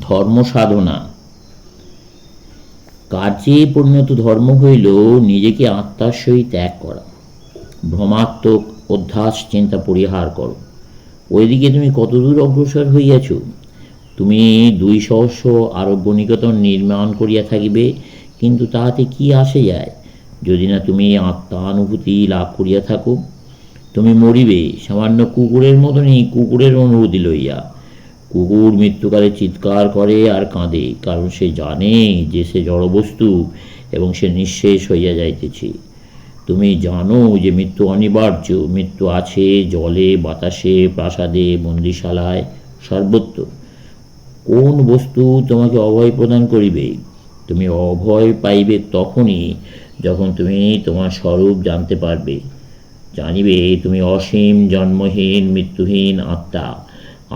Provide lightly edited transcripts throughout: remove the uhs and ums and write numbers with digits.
ধর্ম সাধনা। কার্যে পরিণত ধর্ম হইল নিজেকে আত্মার সহিত ত্যাগ করা। ভ্রমাত্মক অধ্যাস চিন্তা পরিহার করো। ওইদিকে তুমি কতদূর অগ্রসর হইয়াছ? তুমি 200 আরোগ্য নিকেতন নির্মাণ করিয়া থাকিবে, কিন্তু তাহাতে কি আসে যায় যদি না তুমি আত্মানুভূতি লাভ করিয়া থাকো? তুমি মরিবে সামান্য কুকুরের মতনই, কুকুরের অনুভূতি লইয়া। কুকুর মৃত্যুকালে চিৎকার করে আর কাঁদে, কারণ সে জানে যে সে জড়বস্তু এবং সে নিঃশেষ হইয়া যাইতেছে। তুমি জানো যে মৃত্যু অনিবার্য। মৃত্যু আছে জলে, বাতাসে, প্রাসাদে, বন্দিশালায়, সর্বত্র। কোন বস্তু তোমাকে অভয় প্রদান করিবে? তুমি অভয় পাইবে তখনই যখন তুমি তোমার স্বরূপ জানতে পারবে। জানিবে তুমি অসীম, জন্মহীন, মৃত্যুহীন আত্মা।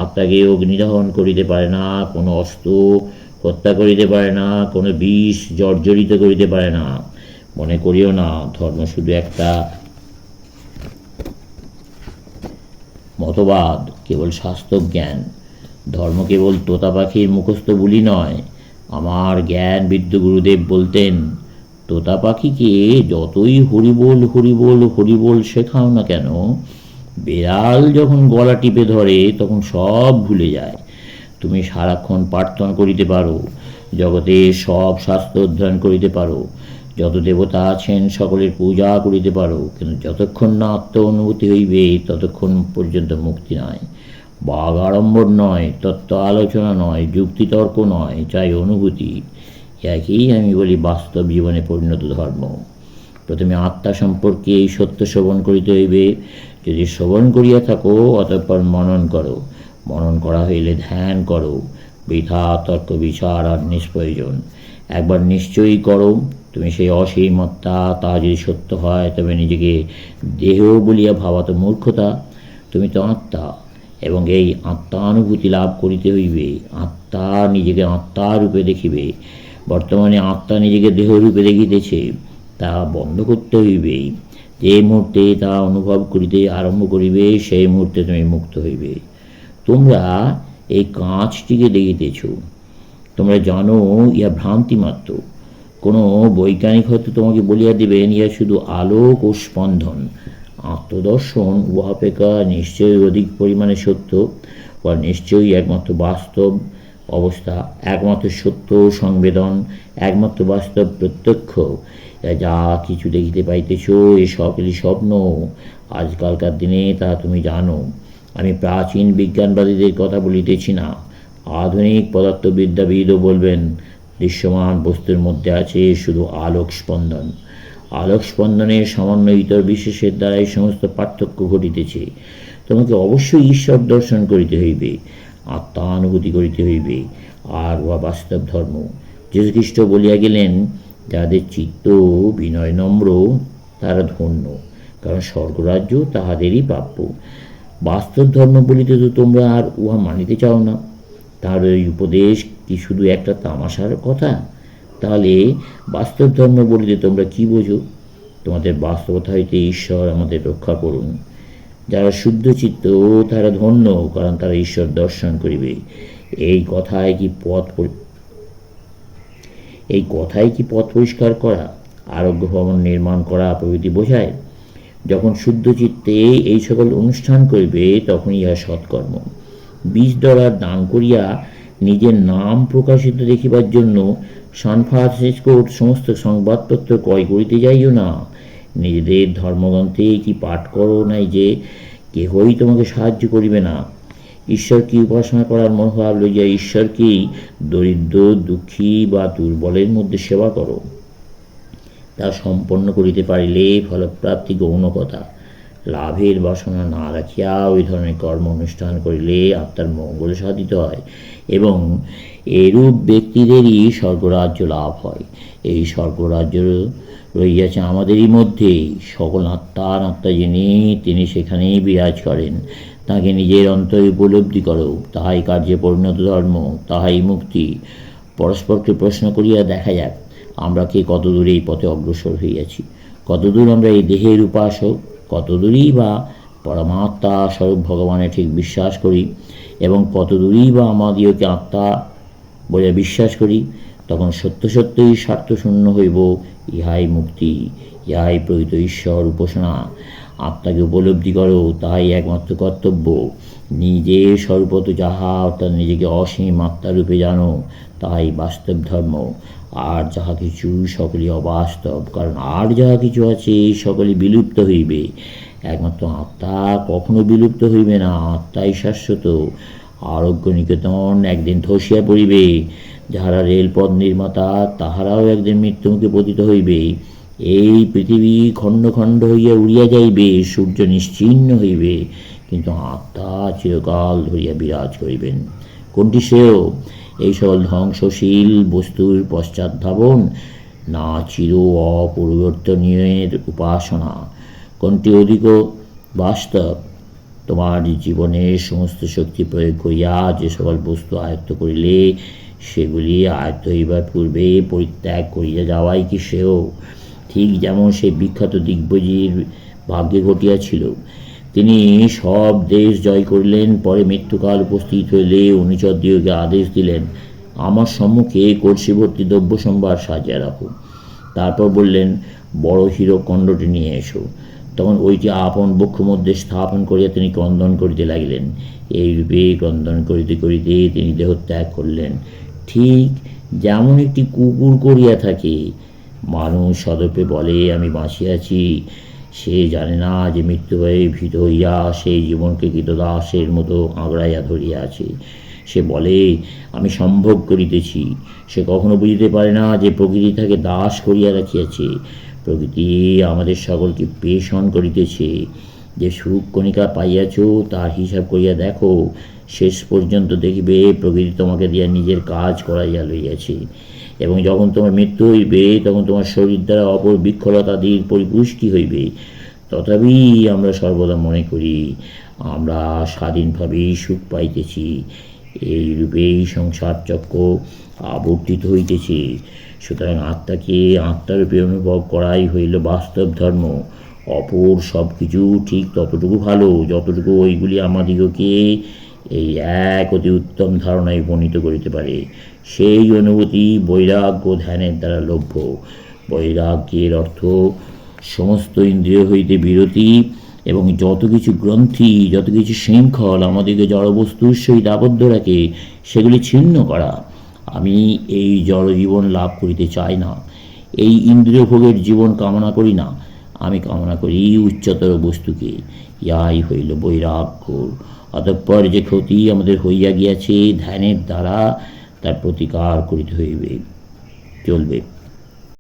আত্মাকে অগ্নিদহন করিতে পারে না কোনো অস্ত্র, হত্যা করিতে পারে না কোনো বিষ, জর্জরিত করিতে পারে না। মনে করিও না ধর্ম শুধু একটা মতবাদ, কেবল শাস্ত্র জ্ঞান। ধর্ম কেবল তোতা পাখির মুখস্থ বুলি নয়। আমার জ্ঞান বিদ্য গুরুদেব বলতেন, তোতা পাখিকে যতই হরিবোল হরিবোল হরিবোল শেখাও না কেন, বেড়াল যখন গলা টিপে ধরে তখন সব ভুলে যায়। তুমি সারাক্ষণ প্রার্থনা করিতে পারো, জগতে সব শাস্ত্র অধ্যয়ন করিতে পারো, যত দেবতা আছেন সকলের পূজা করিতে পারো, কিন্তু যতক্ষণ না আত্ম অনুভূতি হইবে ততক্ষণ পর্যন্ত মুক্তি নয়। বাগ আড়ম্বর নয়, তত্ত্ব আলোচনা নয়, যুক্তিতর্ক নয়, চাই অনুভূতি। একই আমি বলি বাস্তব জীবনে পরিণত ধর্ম। প্রথমে আত্মা সম্পর্কে এই সত্য শ্রবণ করিতে হইবে। যদি শ্রবণ করিয়া থাকো অতঃপর মনন করো। মনন করা হইলে ধ্যান করো। বৃথা তর্ক বিচার আর নিষ্প্রয়োজন। একবার নিশ্চয়ই করো। তুমি সেই অসীম আত্মা, তা যদি সত্য হয় তবে নিজেকে দেহ বলিয়া ভাবা তো মূর্খতা। তুমি তো আত্মা, এবং এই আত্মানুভূতি লাভ করিতে হইবে। আত্মা নিজেকে আত্মারূপে দেখিবে। বর্তমানে আত্মা নিজেকে দেহরূপে দেখিতেছে, তা বন্ধ করতে হইবে। যে মুহূর্তে তা অনুভব করিতে আরম্ভ করিবে সেই মুহূর্তে তুমি মুক্ত হইবে। তোমরা এই কাঁচটিকে দেখিতেছ, তোমরা জানো ইহা ভ্রান্তি মাত্র। কোনো বৈজ্ঞানিক হয়তো তোমাকে বলিয়া দিবেন ইহা শুধু আলোক ও স্পন্দন। আত্মদর্শন উহা অপেক্ষা নিশ্চয়ই অধিক পরিমাণে সত্য, বা নিশ্চয়ই একমাত্র বাস্তব অবস্থা, একমাত্র সত্য সংবেদন, একমাত্র বাস্তব প্রত্যক্ষ। যা কিছু দেখিতে পাইতেছ এ সকলই স্বপ্ন। আজকালকার দিনে তা তুমি জানো। আমি প্রাচীন বিজ্ঞানবাদীদের কথা বলিতেছি না। আধুনিক পদার্থবিদ্যাবিদও বলবেন দৃশ্যমান বস্তুর মধ্যে আছে শুধু আলোক স্পন্দন। আলোক স্পন্দনের সামান্য ইতর বিশেষের দ্বারাই সমস্ত পার্থক্য ঘটিতেছে। তোমাকে অবশ্যই ঈশ্বর দর্শন করিতে হইবে, আত্মানুভূতি করিতে হইবে, আর উহা বাস্তব ধর্ম। যীশুখ্রিস্ট বলিয়া গেলেন, যাদের চিত্ত বিনয় নম্র তারা ধন্য, কারণ স্বর্গরাজ্য তাহাদেরই প্রাপ্য। বাস্তব ধর্ম বলিতে তো তোমরা আর উহা মানিতে চাও না। তার ওই উপদেশ কি শুধু একটা তামাশার কথা? তাহলে বাস্তব ধর্ম বলিতে তোমরা কি বোঝো? তোমাদের বাস্তবতা হইতে ঈশ্বর আমাদের রক্ষা করুন। যারা শুদ্ধ চিত্ত তারা ধন্য, কারণ তারা ঈশ্বর দর্শন করিবে। এই কথায় কি পথ পরিষ্কার করা, আরোগ্য ভবন নির্মাণ করা প্রভৃতি বোঝায়? যখন শুদ্ধ চিত্তে এই সকল অনুষ্ঠান করিবে তখন ইহা সৎকর্ম। $20 দান করিয়া নিজের নাম প্রকাশিত দেখিবার জন্য সান ফ্রান্সিসকোর সমস্ত সংবাদপত্র ক্রয় করিতে যাইও না। নিজেদের ধর্মগ্রন্থে কি পাঠ করো নাই যে কেহই তোমাকে সাহায্য করিবে না? ঈশ্বরকে উপাসনা করার মনোভাব লইয়া ঈশ্বরকেই দরিদ্র, দুঃখী বা দুর্বলের মধ্যে সেবা করো। তা সম্পন্ন করিতে পারিলে ফলপ্রাপ্তি গৌণ কথা। লাভের বাসনা না রাখিয়া ওই ধরনের কর্ম অনুষ্ঠান করিলে আত্মার মঙ্গল সাধিত হয়, এবং এরূপ ব্যক্তিদেরই স্বর্গরাজ্য লাভ হয়। এই স্বর্গরাজ্য রইয়াছে আমাদেরই মধ্যে। সকল আত্মার আত্মা যিনি, তিনি সেখানেই বিরাজ করেন। তাকে নিজের অন্তরে উপলব্ধি করো। তাহাই কার্যে পরিণত ধর্ম, তাহাই মুক্তি। পরস্পরকে প্রশ্ন করিয়া দেখা যাক আমরা কে কতদূর এই পথে অগ্রসর হইয়াছি। কতদূর আমরা এই দেহের উপাসক, কতদূরই বা পরমাত্মা স্বরূপ ভগবানে ঠিক বিশ্বাস করি, এবং কতদূরই বা আমাদিওকে আত্মা বলে বিশ্বাস করি, তখন সত্য সত্যই স্বার্থশূন্য হইব। ইহাই মুক্তি, ইহাই প্রকৃত ঈশ্বর উপাসনা। আত্মাকে উপলব্ধি করো, তাই একমাত্র কর্তব্য। নিজে সর্বত যাহা, অর্থাৎ নিজেকে অসীম আত্মারূপে জানো, তাই বাস্তব ধর্ম। আর যাহা কিছু সকলই অবাস্তব, কারণ আর যাহা কিছু আছে সকলই বিলুপ্ত হইবে, একমাত্র আত্মা কখনো বিলুপ্ত হইবে না। আত্মাই শাশ্বত। আরোগ্য নিকেতন একদিন ধসিয়া পড়িবে। যাহারা রেলপথ নির্মাতা, তাহারাও একদিন মৃত্যুমুখে পতিত হইবে। এই পৃথিবী খণ্ড খণ্ড হইয়া উড়িয়া যাইবে, সূর্য নিশ্চিহ্ন হইবে, কিন্তু আত্মা চিরকাল ধরিয়া বিরাজ করিবেন। কোনটি শ্রেয়? এই সকল ধ্বংসশীল বস্তুর পশ্চাৎ ধাবন, না চির অপরিবর্তনীয়ের উপাসনা? কোনটি অধিক বাস্তব? তোমার জীবনের সমস্ত শক্তি প্রয়োগ করিয়া যে সকল বস্তু আয়ত্ত করিলে, সেগুলি আয়ত্ত হইবার পূর্বে পরিত্যাগ করিয়া যাওয়াই কি শ্রেয়? ঠিক যেমন সেই বিখ্যাত দিগ্বিজয়ীর ভাগ্যে ঘটিয়াছিল। তিনি সব দেশ জয় করিলেন, পরে মৃত্যুকাল উপস্থিত হইলে অনুচরদিগকে আদেশ দিলেন, আমার সম্মুখে কলসি ভর্তি দ্রব্য সম্ভার সাজিয়া রাখো। তারপর বললেন, বড় হীরকখণ্ডটি নিয়ে এসো। তখন ওইটি আপন বক্ষ মধ্যে স্থাপন করিয়া তিনি ক্রন্দন করিতে লাগিলেন। এইরূপে ক্রন্দন করিতে করিতে তিনি দেহত্যাগ করলেন। ঠিক যেমন একটি কুকুর করিয়া থাকে। মানুষ সদর্পে বলে, আমি বাঁচিয়াছি। সে জানে না যে মৃত্যু ভয়ে ভীত হইয়া সেই জীবনকে কৃতদাসের মতো আঁকড়াইয়া ধরিয়া আছে। সে বলে, আমি সম্ভোগ করিতেছি। সে কখনো বুঝিতে পারে না যে প্রকৃতি তাকে দাস করিয়া রাখিয়াছে। প্রকৃতি আমাদের সকলকে পেষণ করিতেছে। যে সুখ কণিকা পাইয়াছ, তার হিসাব করিয়া দেখো। শেষ পর্যন্ত দেখিবে প্রকৃতি তোমাকে দিয়া নিজের কাজ করাইয়া লইয়াছে। এবং যখন তোমার মৃত্যু হইবে, তখন তোমার শরীর দ্বারা অপর বিক্ষলতাদির পরিপুষ্টি হইবে। তথাপি আমরা সর্বদা মনে করি আমরা স্বাধীনভাবেই সুখ পাইতেছি। এই রূপেই সংসার চক্র আবর্তিত হইতেছে। সুতরাং আত্মাকে আত্মারূপে অনুভব করাই হইল বাস্তব ধর্ম। অপর সব কিছু ঠিক ততটুকু ভালো, যতটুকু ওইগুলি আমাদিগকে এই এক অতি উত্তম ধারণায় উপনীত করিতে পারে। সেই অনুভূতি বৈরাগ্য ধ্যানের দ্বারা লভ্য। বৈরাগ্যের অর্থ সমস্ত ইন্দ্রিয় হইতে বিরতি, এবং যত কিছু গ্রন্থি, যত কিছু শৃঙ্খল আমাদেরকে জড়বস্তুর সহিত আবদ্ধ রাখে, সেগুলি ছিন্ন করা। আমি এই জড়জীবন লাভ করিতে চাই না। এই ইন্দ্রিয় ভোগের জীবন কামনা করি না। আমি কামনা করি উচ্চতর বস্তুকে। ইহাই হইল বৈরাগ্য। অতঃপর যে ক্ষতি আমাদের হইয়া গিয়াছে, ধ্যানের দ্বারা তার প্রতিকার করিতে হইবে, চলবে।